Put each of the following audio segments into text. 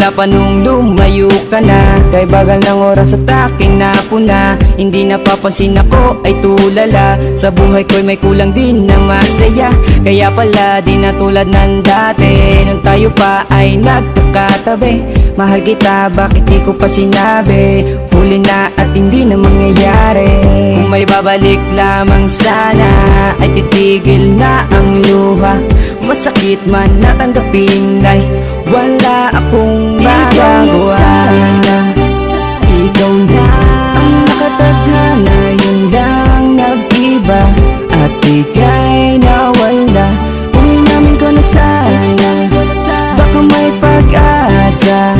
Simula pa nung lumayo ka na, kay bagal ng oras at aking napuna. Hindi napapansin ako ay tulala, sa buhay ko'y may kulang din na masaya. Kaya pala di na tulad ng dati, nung tayo pa ay nagkakatabi. Mahal kita, bakit di ko pa sinabi? Huli na at hindi na mangyayari. Kung may babalik lamang sana, ay titigil na ang luha. Masakit man natanggapin ay wala akong magagawa. Ikaw na ang nakatadhana, yun lang nag-iba. At ika'y nawala, kung inamin ko na sana, baka may pag-asa.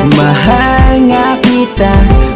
Mahal nga kita,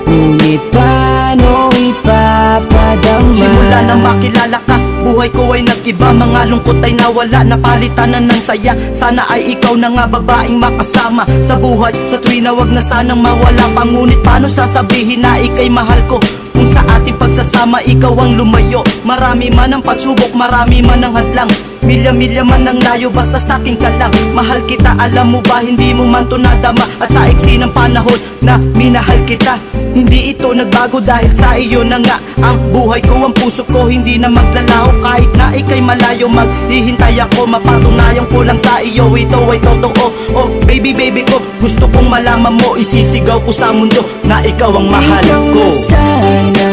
ngunit paano ipapadama? Simula nang makilala ka, buhay ko ay nag-iba. Mga lungkot ay nawala, napalitan na ng saya. Sana ay ikaw na nga babaeng makasama sa buhay, sa tuwi na wag na sanang mawala pa. Ngunit paano sasabihin na ika'y mahal ko, kung sa ating pagsasama ikaw ang lumayo? Marami man ang pagsubok, marami man ang hadlang, milya-milya man ang layo, basta sa'kin ka lang. Mahal kita, alam mo ba, hindi mo man to nadama. At sa iksi ng panahon na minahal kita, hindi ito nagbago dahil sa iyo na nga ang buhay ko, ang puso ko hindi na maglalaho. Kahit na ika'y malayo, maghihintay ako, mapatunayan ko lang sa iyo, ito ay totoo. Oh baby baby ko, gusto kong malaman mo, isisigaw ko sa mundo na ikaw ang mahal ko. Ikaw na sana,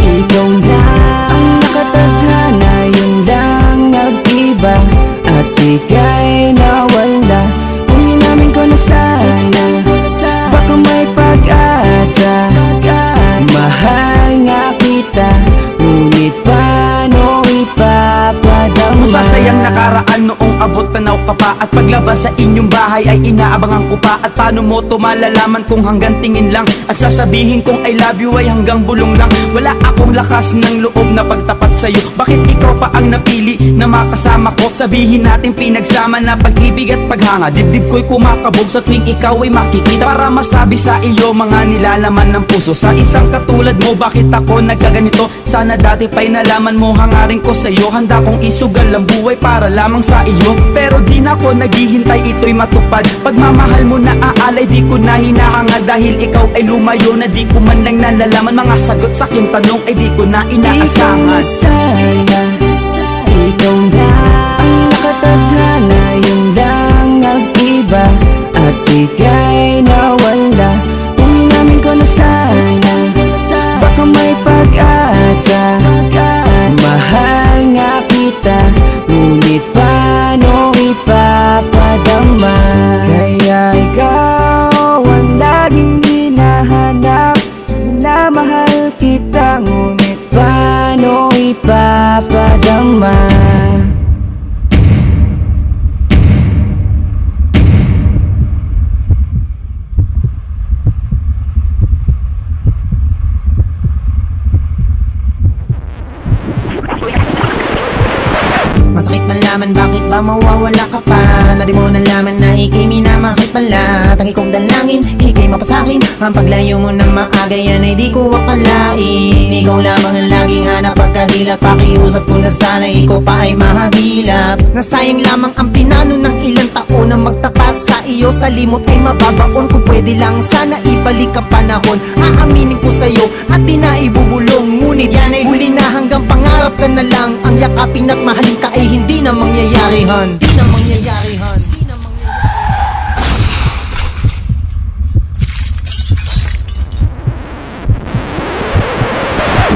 ikaw na ang nakatadhana, yun lang nag-iba. At ika'y nawala, kung inamin ko na sana, baka may pag-asa. Mahal nga kita, ngunit paano ipapadama? Masasayang nakaraan noong abot tanaw ka pa, at paglabas sa inyong bahay ay inaabangan ko pa. At paano mo to malalaman kung hanggang tingin lang, at sasabihin kong I love you ay hanggang bulong lang. Wala akong lakas ng loob na pagtapat sa'yo, bakit ikaw pa ang napili na makasama ko? Sabihin natin pinagsama na pag-ibig at paghanga, dibdib ko'y kumakabog sa tuwing ikaw ay makikita. Para masabi sa iyo mga nilalaman ng puso, sa isang katulad mo bakit ako nagkaganito? Sana dati pa'y nalaman mo, hangarin ko sa'yo. Handa kong isugal ang buhay para lamang sa iyo, pero di na ako naghihintay ito'y matupad. Pagmamahal mo na aalay, di ko na hinahanga, dahil ikaw ay lumayo na di ko man lang nalalaman. Mga sagot sa aking tanong ay di ko na inaasahan. Ikaw na sana, ikaw na ang nakatadhana, yun lang nag-iba. At ika'y nawala, kung inamin ko na sana, baka may pag-asa. Mahal nga kita, ngunit paano ipapadama? Kaya ikaw ang laging hinahanap, na mahal kita, ngunit paano ipapadama? Masakit malaman, bakit ba mawawala ka pa? Na di mo nalaman na ika'y minamahal pala. Tangi kong dalangin, ika'y mapasakin. Ang paglayo mo na maaga, yan ay di ko akalain. Ikaw lamang ang laging hanap, pagkadilat pakiusap ko na sana ikaw pa ay mahagilap. Nasayang lamang ang pinano ng ilang taon na magtapat sa iyo. Sa limot ay mababaon, kung pwede lang sana ibalik ang panahon. Aaminin ko sa'yo at di na ibubulong, ngunit yan ay huli na, hanggang pangarap ka na lang. Ang yakapin at mahalin ka ay hindi na mangyayarihan. Hindi na mangyayarihan.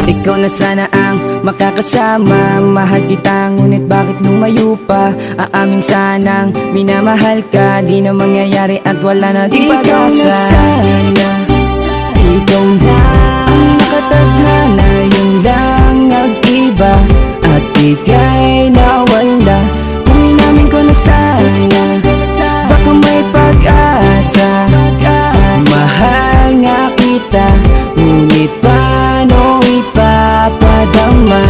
Ikaw na sana ang makakasama, mahal kita, ngunit bakit lumayo pa? Aamin sanang minamahal ka, di na mangyayari at wala na di pag-asa. Ikaw na sana, ikaw na ang nakatadhana, yun lang nag-iba. At ika'y nawala, kung inamin ko na sana, baka may pag-asa. Mahal nga kita, ngunit paano ipapadama?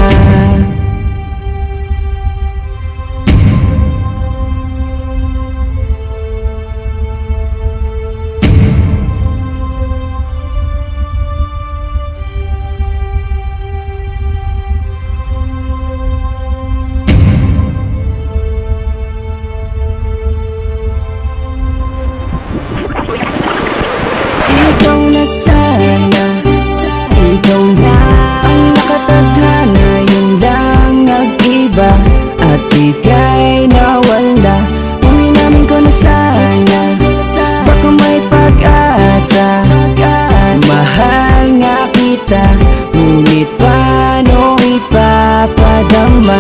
ipapadama.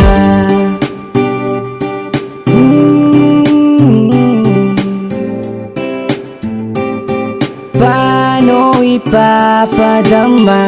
Paano ipapadama?